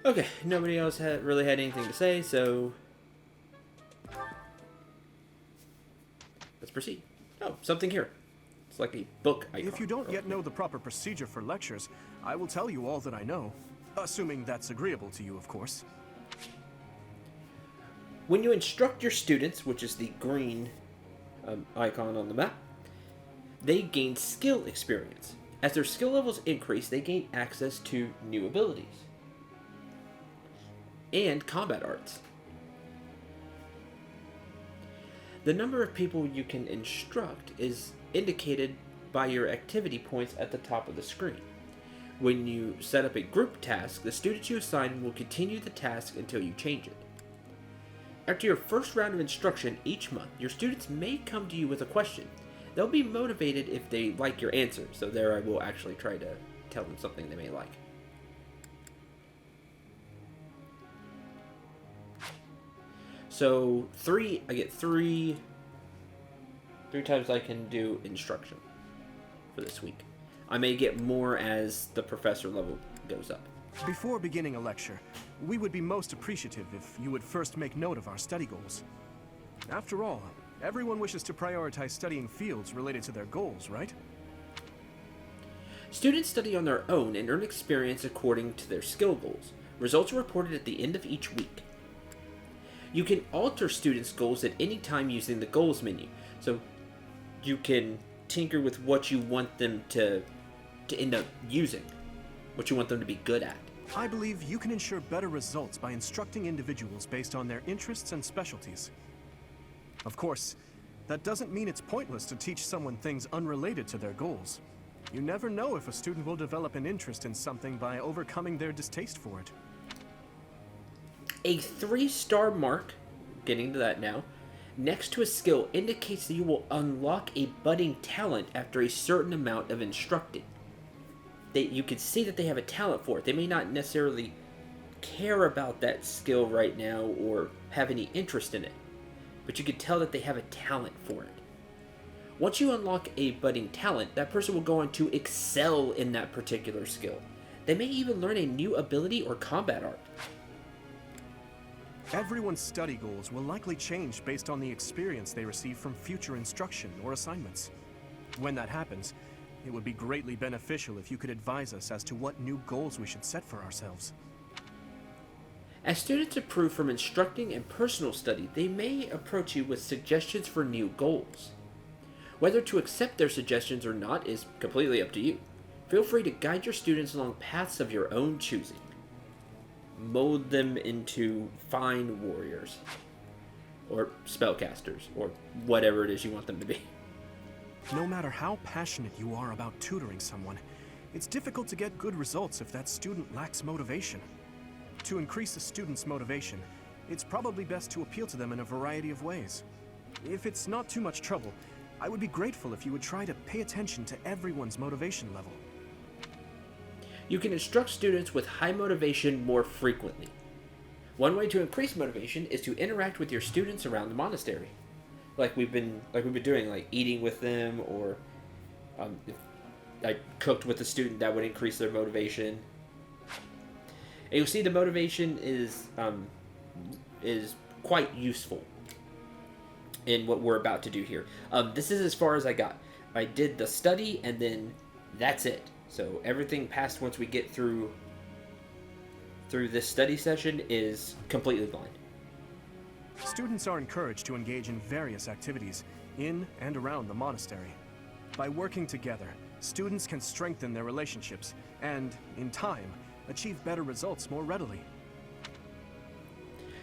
Okay, nobody else really had anything to say, so let's proceed. Oh, something here. It's like a book icon. If you don't yet know the proper procedure for lectures, I will tell you all that I know. Assuming that's agreeable to you, of course. When you instruct your students, which is the green icon on the map, they gain skill experience. As their skill levels increase, they gain access to new abilities and combat arts. The number of people you can instruct is indicated by your activity points at the top of the screen. When you set up a group task, the students you assign will continue the task until you change it. After your first round of instruction each month, your students may come to you with a question. They'll be motivated if they like your answer, so there I will actually try to tell them something they may like. So I get three times I can do instruction for this week. I may get more as the professor level goes up. Before beginning a lecture, we would be most appreciative if you would first make note of our study goals. After all, everyone wishes to prioritize studying fields related to their goals, right? Students study on their own and earn experience according to their skill goals. Results are reported at the end of each week. You can alter students' goals at any time using the goals menu, so you can tinker with what you want them to end up using, what you want them to be good at. I believe you can ensure better results by instructing individuals based on their interests and specialties. Of course, that doesn't mean it's pointless to teach someone things unrelated to their goals. You never know if a student will develop an interest in something by overcoming their distaste for it. A 3-star mark, getting to that now, next to a skill indicates that you will unlock a budding talent after a certain amount of instructing. You can see that they have a talent for it. They may not necessarily care about that skill right now or have any interest in it, but you can tell that they have a talent for it. Once you unlock a budding talent, that person will go on to excel in that particular skill. They may even learn a new ability or combat art. Everyone's study goals will likely change based on the experience they receive from future instruction or assignments. When that happens, it would be greatly beneficial if you could advise us as to what new goals we should set for ourselves. As students improve from instructing and personal study, they may approach you with suggestions for new goals. Whether to accept their suggestions or not is completely up to you. Feel free to guide your students along paths of your own choosing. Mold them into fine warriors, or spellcasters, or whatever it is you want them to be. No matter how passionate you are about tutoring someone, it's difficult to get good results if that student lacks motivation. To increase a student's motivation, it's probably best to appeal to them in a variety of ways. If it's not too much trouble, I would be grateful if you would try to pay attention to everyone's motivation level. You can instruct students with high motivation more frequently. One way to increase motivation is to interact with your students around the monastery, like we've been doing, like eating with them, or if I cooked with a student, that would increase their motivation. And you'll see the motivation is quite useful in what we're about to do here. This is as far as I got. I did the study, and then that's it. So everything past once we get through this study session is completely blind. Students are encouraged to engage in various activities in and around the monastery. By working together, students can strengthen their relationships and, in time, achieve better results more readily.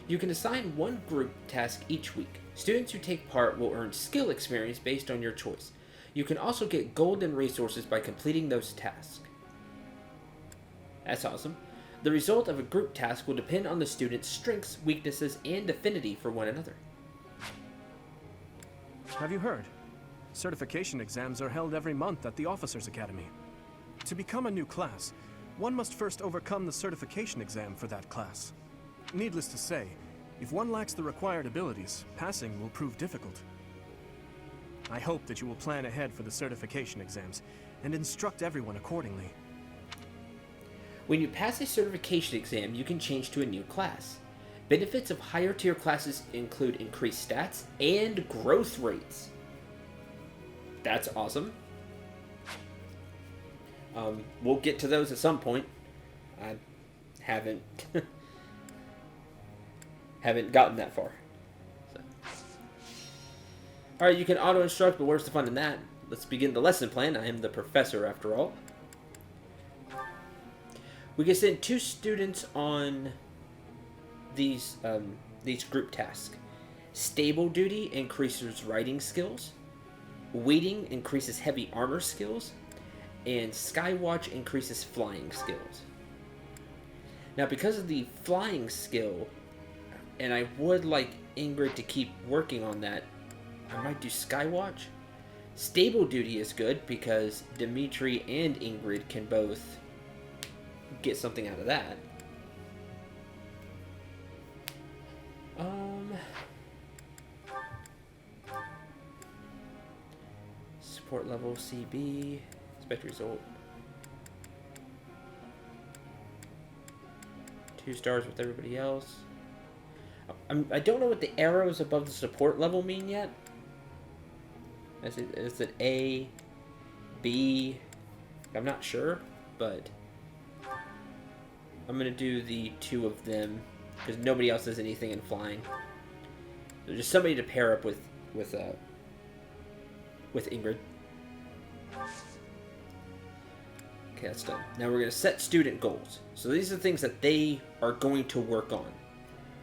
You can assign one group task each week. Students who take part will earn skill experience based on your choice. You can also get gold and resources by completing those tasks. That's awesome. The result of a group task will depend on the student's strengths, weaknesses, and affinity for one another. Have you heard? Certification exams are held every month at the Officers Academy. To become a new class, one must first overcome the certification exam for that class. Needless to say, if one lacks the required abilities, passing will prove difficult. I hope that you will plan ahead for the certification exams and instruct everyone accordingly. When you pass a certification exam, you can change to a new class. Benefits of higher tier classes include increased stats and growth rates. That's awesome. We'll get to those at some point. I haven't haven't gotten that far. So. All right, you can auto instruct, but where's the fun in that? Let's begin the lesson plan. I am the professor, after all. We can send 2 students on these group tasks. Stable duty increases riding skills. Waiting increases heavy armor skills. And Skywatch increases flying skills. Now, because of the flying skill, and I would like Ingrid to keep working on that, I might do Skywatch. Stable duty is good because Dimitri and Ingrid can both get something out of that. Support level CB. Expect result. 2 stars with everybody else. I don't know what the arrows above the support level mean yet. Is it A, B? I'm not sure, but I'm gonna do the 2 of them because nobody else has anything in flying. So just somebody to pair up with Ingrid. Okay, that's done. Now we're gonna set student goals. So these are things that they are going to work on.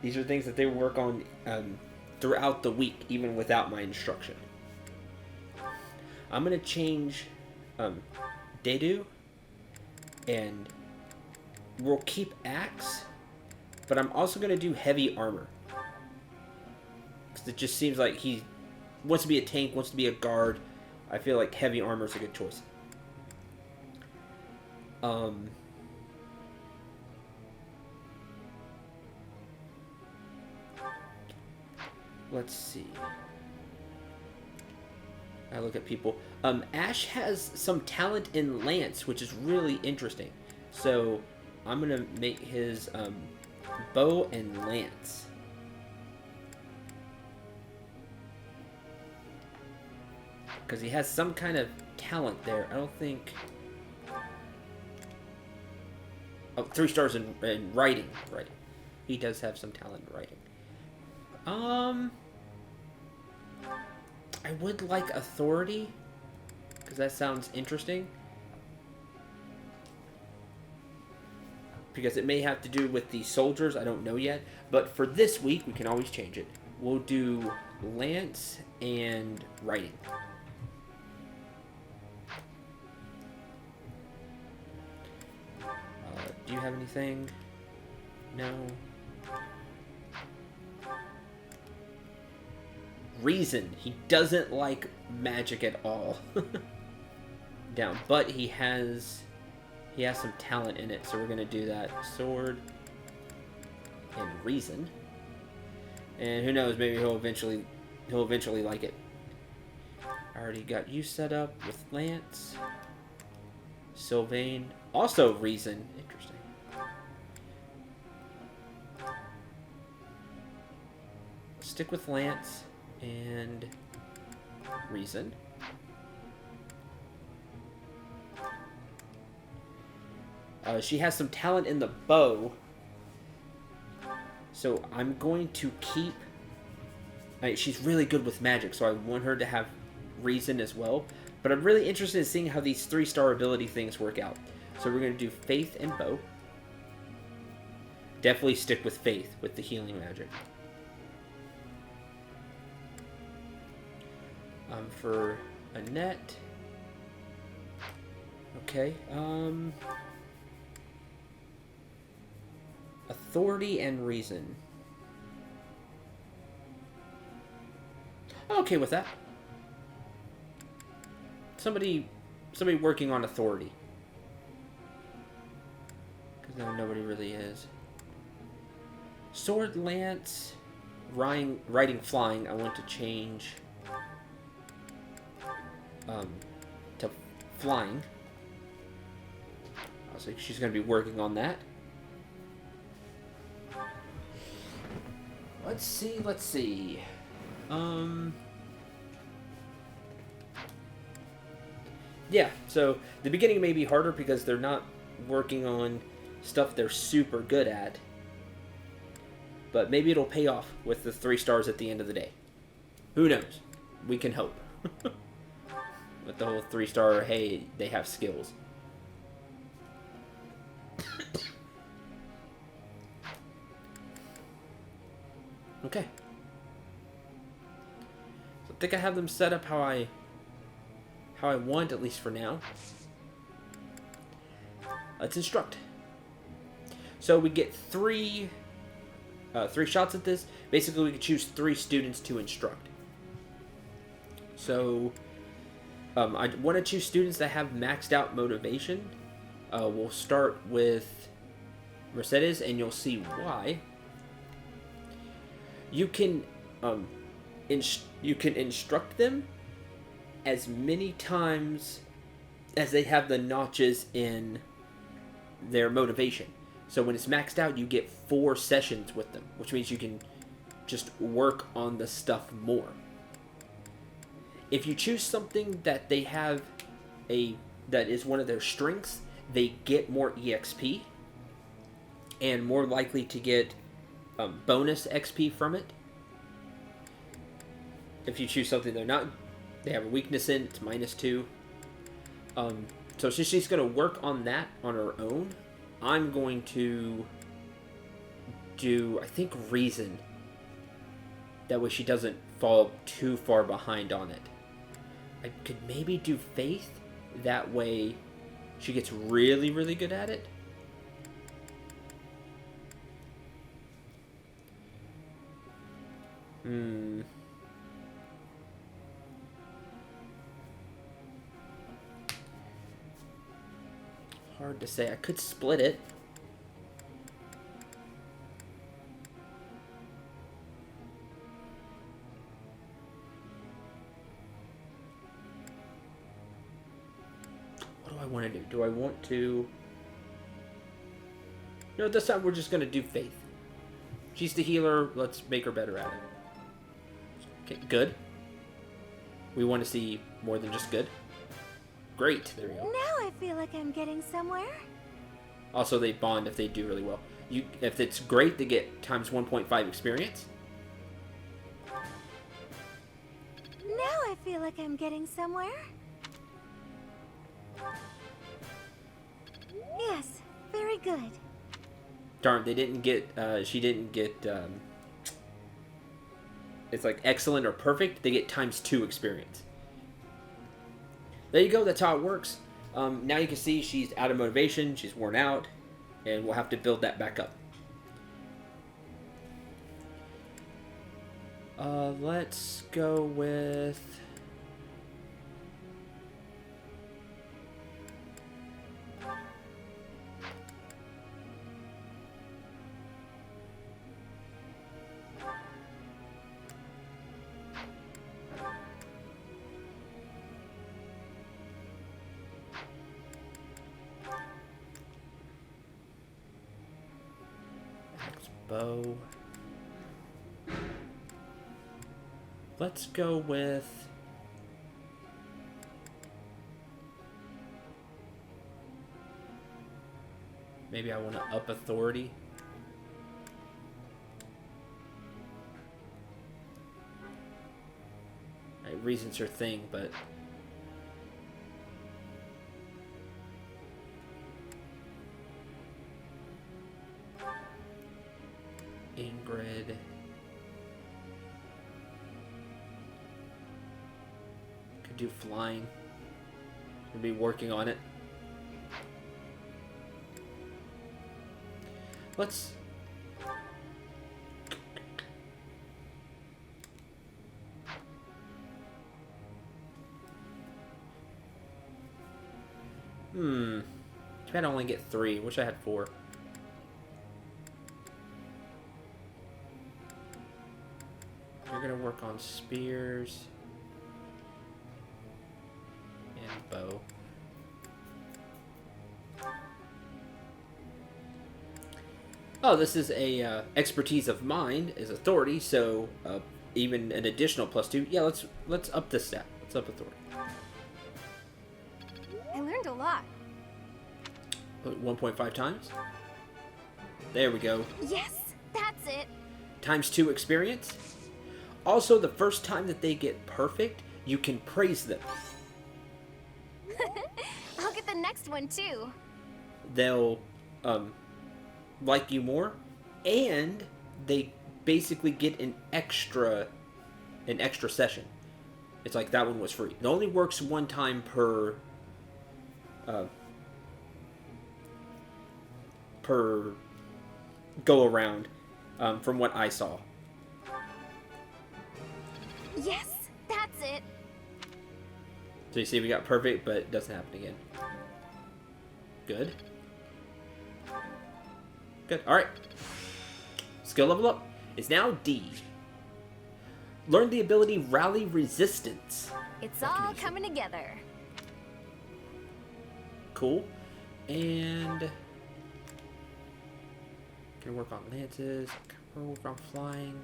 These are things that they work on throughout the week, even without my instruction. I'm gonna change Dedu, and we'll keep Axe, but I'm also gonna do heavy armor because it just seems like he wants to be a tank, wants to be a guard. I feel like heavy armor is a good choice. Let's see. I look at people. Ash has some talent in Lance, which is really interesting. So I'm gonna make his bow and lance. Because he has some kind of talent there. I don't think... Oh, 3 stars in writing. Right. He does have some talent in writing. I would like authority, because that sounds interesting. Because it may have to do with the soldiers, I don't know yet. But for this week, we can always change it. We'll do lance and writing. Do you have anything? No. Reason. He doesn't like magic at all. Down. But he has some talent in it, so we're gonna do that. Sword and reason. And who knows, maybe he'll eventually like it. I already got you set up with Lance. Sylvain. Also reason. Interesting. Stick with Lance and reason. She has some talent in the bow, so I'm going to keep... she's really good with magic, so I want her to have reason as well. But I'm really interested in seeing how these 3-star ability things work out. So we're going to do faith and bow. Definitely stick with faith with the healing magic. For Annette. Okay. Authority and reason. I'm okay with that. Somebody working on authority. Because now nobody really is. Sword, lance, riding, flying. I want to change to flying. So she's going to be working on that. Let's see. Yeah, so the beginning may be harder because they're not working on stuff they're super good at. But maybe it'll pay off with the 3 stars at the end of the day. Who knows? We can hope. With the whole 3-star, hey, they have skills. Okay. So I think I have them set up how I want, at least for now. Let's instruct. So we get 3 shots at this. Basically, we can choose 3 students to instruct. So I want to choose students that have maxed out motivation. We'll start with Mercedes, and you'll see why. You can instruct them as many times as they have the notches in their motivation. So when it's maxed out, you get 4 sessions with them, which means you can just work on the stuff more. If you choose something that they have that is one of their strengths, they get more EXP and more likely to get bonus XP from it. If you choose something they have a weakness in, it's -2. So since she's going to work on that on her own, I'm going to do, I think, Reason. That way she doesn't fall too far behind on it. I could maybe do Faith. That way she gets really, really good at it. Hard to say. I could split it. What do I want to do? Do I want to... No, this time we're just going to do Faith. She's the healer. Let's make her better at it. Okay, good. We want to see more than just good. Great. There we go. Now I feel like I'm getting somewhere. Also, they bond if they do really well. If it's great, they get times 1.5 experience. Now I feel like I'm getting somewhere. Yes, very good. Darn, they didn't get, she didn't get, it's like excellent or perfect. They get times 2 experience. There you go, that's how it works. Now you can see she's out of motivation, she's worn out, and we'll have to build that back up. Let's go with... Bow. Let's go with... Maybe I want to up authority. Reason's her thing, but... Ingrid. Could do flying. We'll be working on it. Let's... Too bad I only get 3. Wish I had 4. We're gonna work on spears and bow. Oh, this is a expertise of mine is authority, so even an additional +2. Yeah, let's up this stat. Let's up authority. I learned a lot. 1.5 times. There we go. Yes, that's it. ×2 experience. Also, the first time that they get perfect, you can praise them. I'll get the next one too. They'll like you more, and they basically get an extra session. It's like that one was free. It only works one time per go around, from what I saw. Yes, that's it. So you see, we got perfect, but it doesn't happen again. Good. Good. All right. Skill level up is now D. Learn the ability Rally Resistance. It's all coming together. Cool. And can work on lances. Can work on flying.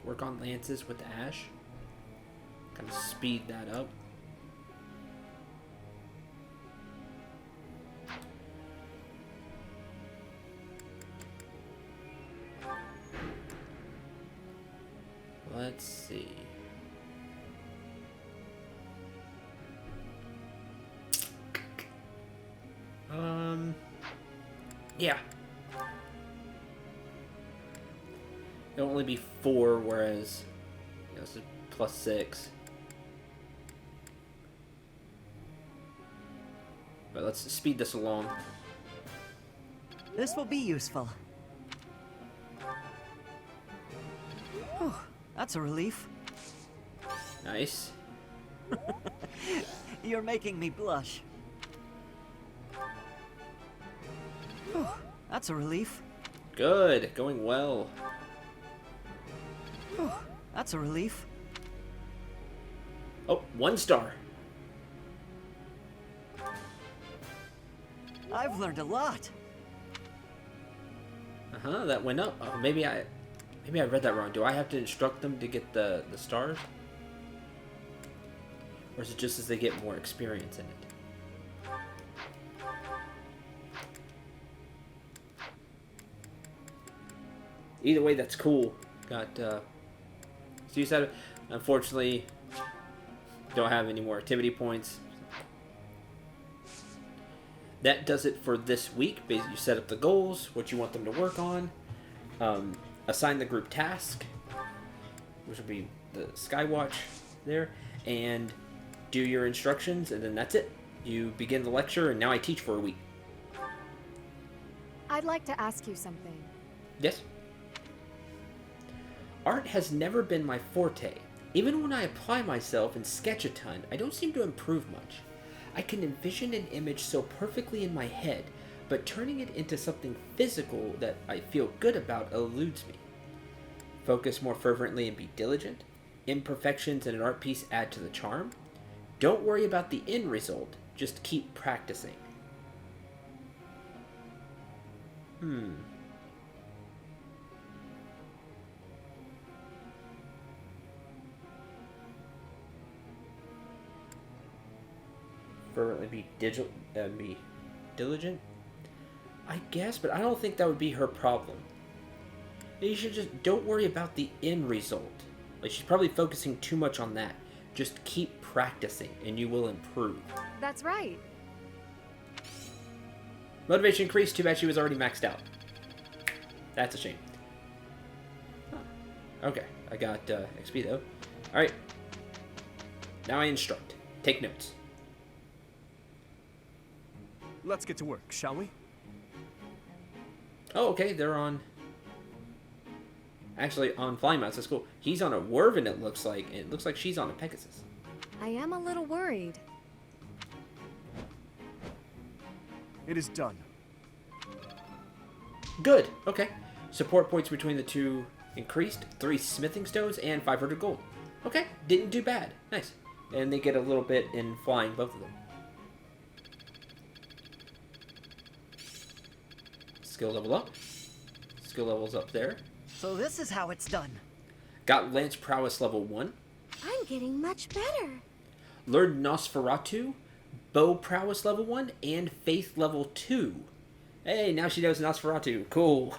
Work on lances with Ash. Kind of speed that up. Let's see. Yeah. It'll only be 4, whereas this is +6. But let's speed this along. This will be useful. Oh, that's a relief. Nice. You're making me blush. Oh, that's a relief. Good. Going well. Oh, that's a relief. Oh, 1 star. I've learned a lot. That went up. Oh, maybe I read that wrong. Do I have to instruct them to get the stars? Or is it just as they get more experience in it? Either way, that's cool. Got so you said, unfortunately, don't have any more activity points. That does it for this week. Basically, you set up the goals, what you want them to work on, assign the group task, which will be the Skywatch there, and do your instructions, and then that's it. You begin the lecture, and now I teach for a week. I'd like to ask you something. Yes? Art has never been my forte. Even when I apply myself and sketch a ton, I don't seem to improve much. I can envision an image so perfectly in my head, but turning it into something physical that I feel good about eludes me. Focus more fervently and be diligent. Imperfections in an art piece add to the charm. Don't worry about the end result, just keep practicing. Fervently be diligent? I guess, but I don't think that would be her problem. You should just don't worry about the end result. Like, she's probably focusing too much on that. Just keep practicing and you will improve. That's right. Motivation increased, too bad she was already maxed out. That's a shame. Huh. Okay, I got XP though. Alright. Now I instruct. Take notes. Let's get to work, shall we? Oh, okay, they're on... Actually, on Flying Mouse, that's cool. He's on a Wervin, it looks like. It looks like she's on a Pegasus. I am a little worried. It is done. Good, okay. Support points between the two increased. 3 smithing stones and 500 gold. Okay, didn't do bad. Nice. And they get a little bit in flying, both of them. Skill level up. Skill levels up there. So this is how it's done. Got Lance Prowess level 1. I'm getting much better. Learned Nosferatu, Bow Prowess level 1, and Faith level 2. Hey, now she knows Nosferatu. Cool.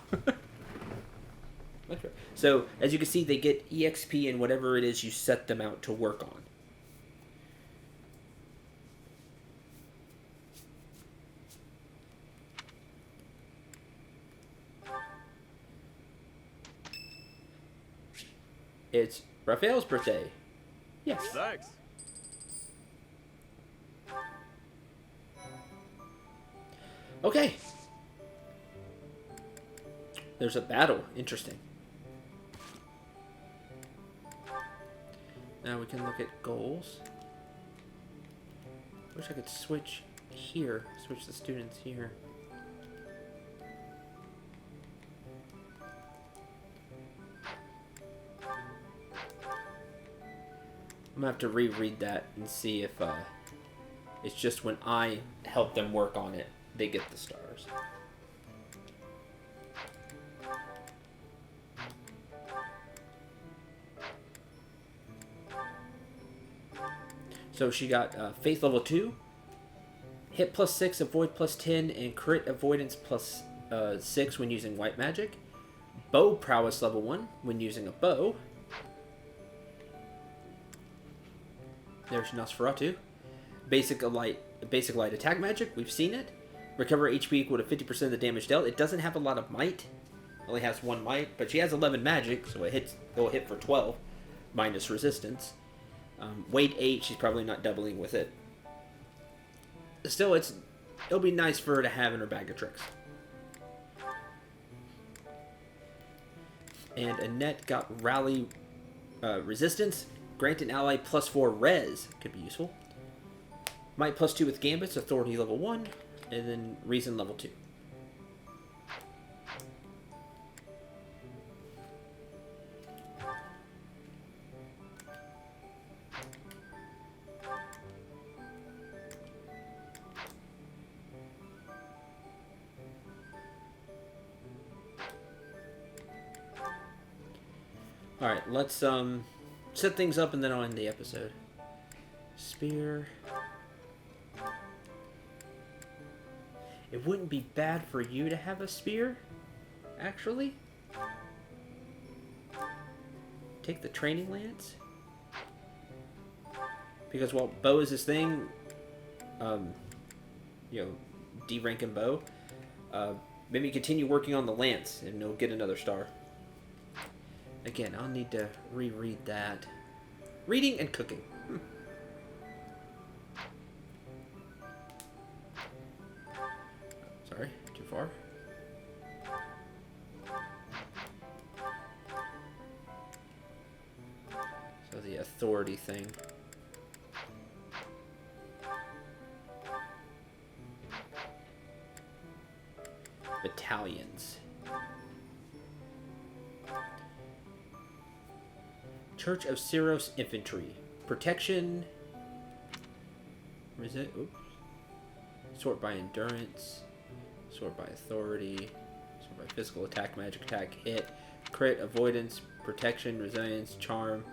So, as you can see, they get EXP in whatever it is you set them out to work on. It's Raphael's birthday. Yes. Thanks. Okay. There's a battle. Interesting. Now we can look at goals. Wish I could switch here. Switch the students here. I'm gonna have to reread that and see if it's just when I help them work on it, they get the stars. So she got Faith level 2, Hit plus 6, Avoid plus 10, and Crit Avoidance plus 6 when using White Magic. Bow Prowess level 1 when using a bow. There's Nosferatu. Basic light attack magic. We've seen it. Recover HP equal to 50% of the damage dealt. It doesn't have a lot of might. Only has 1 might, but she has 11 magic, so it will hit for 12 minus resistance. Weight 8. She's probably not doubling with it. Still, it'll be nice for her to have in her bag of tricks. And Annette got Rally Resistance. Grant an ally plus 4 res. Could be useful. Might plus 2 with Gambits. Authority level 1. And then Reason level 2. Alright, let's set things up and then I'll end the episode. Spear. It wouldn't be bad for you to have a spear, actually. Take the training lance. Because while bow is his thing, D-rank and bow, maybe continue working on the lance and you'll get another star. Again, I'll need to reread that. Reading and cooking. Sorry, too far. So the authority thing. Battalions. Church of Syros Infantry. Protection. Oops. Sort by endurance. Sort by authority. Sort by physical attack, magic attack, hit, crit, avoidance, protection, resilience, charm,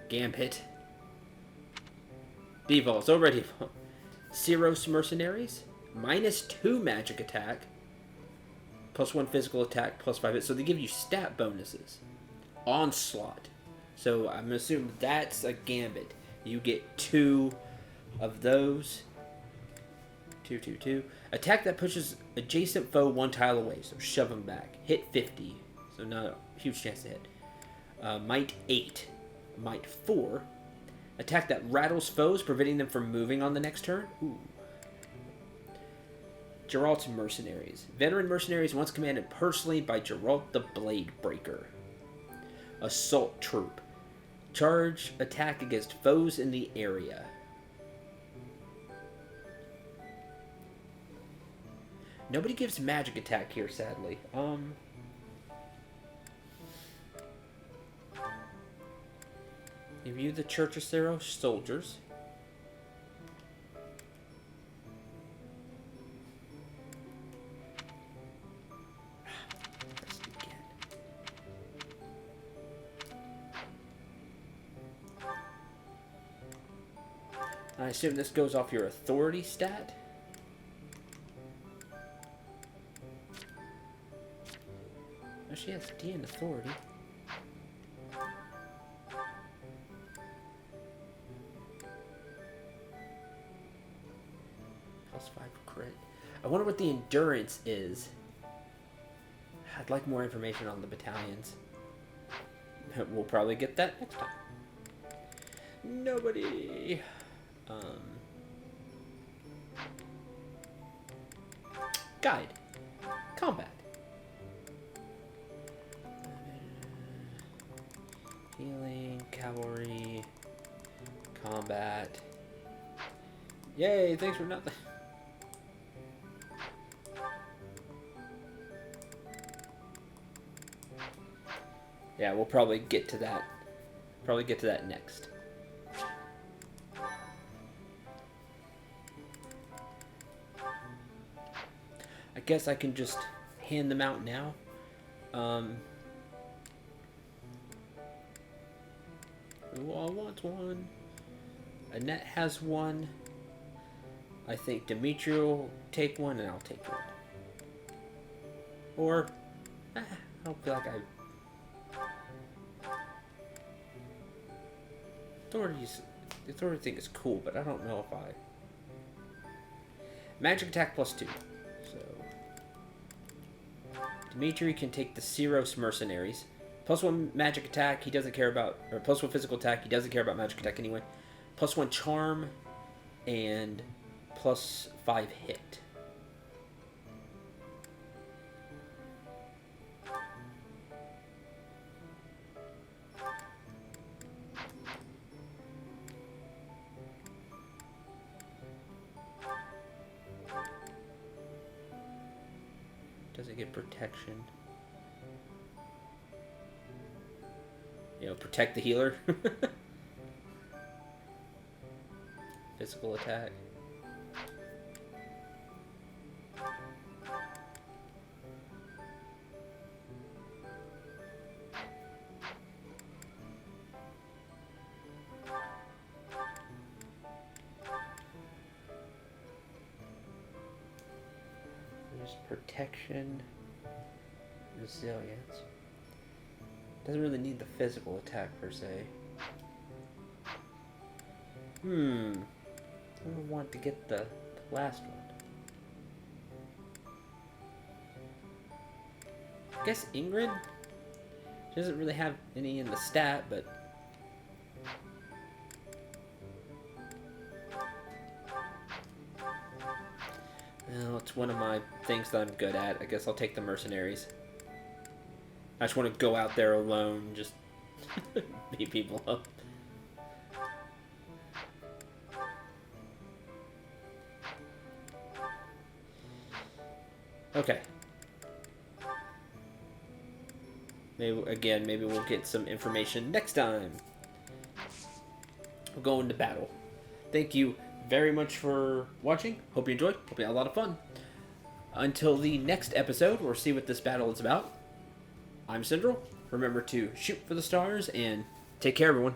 gambit. Devolves. Over devolve. Syros Mercenaries. -2 magic attack. +1 physical attack, +5 hit. So they give you stat bonuses. Onslaught. So I'm assuming that's a gambit. You get 2 of those. 2, 2, 2. Attack that pushes adjacent foe 1 tile away. So shove them back. Hit 50. So not a huge chance to hit. Might 8. Might 4. Attack that rattles foes, preventing them from moving on the next turn. Ooh. Geralt Mercenaries. Veteran mercenaries once commanded personally by Geralt the Blade Breaker. Assault Troop. Charge attack against foes in the area. Nobody gives magic attack here, sadly. Review the Church of Cero soldiers. Press it again. I assume this goes off your authority stat. Oh, she has D in authority. +5 crit. I wonder what the endurance is. I'd like more information on the battalions. We'll probably get that next time. Nobody. Guide. Combat. Healing, cavalry, combat. Yay, thanks for nothing. Yeah, we'll probably get to that. Probably get to that next. I guess I can just hand them out now. Who all wants one? Annette has one. I think Dimitri will take one, and I'll take one. Or, I don't feel like I... The authority thing is cool, but I don't know if I... Magic attack +2. So... Dimitri can take the Ceros mercenaries. +1 magic attack, he doesn't care about... Or +1 physical attack, he doesn't care about magic attack anyway. +1 charm, and +5 hit. Does it get protection? You know, protect the healer. Physical attack. There's protection, resilience. Doesn't really need the physical attack per se. I don't want to get the last one. I guess Ingrid? She doesn't really have any in the stat, but... Well, it's one of my things that I'm good at. I guess I'll take the mercenaries. I just want to go out there alone, just beat people up. Okay. Maybe we'll get some information next time. We'll go into battle. Thank you very much for watching. Hope you enjoyed. Hope you had a lot of fun. Until the next episode, we'll see what this battle is about. I'm Cendril. Remember to shoot for the stars and take care, everyone.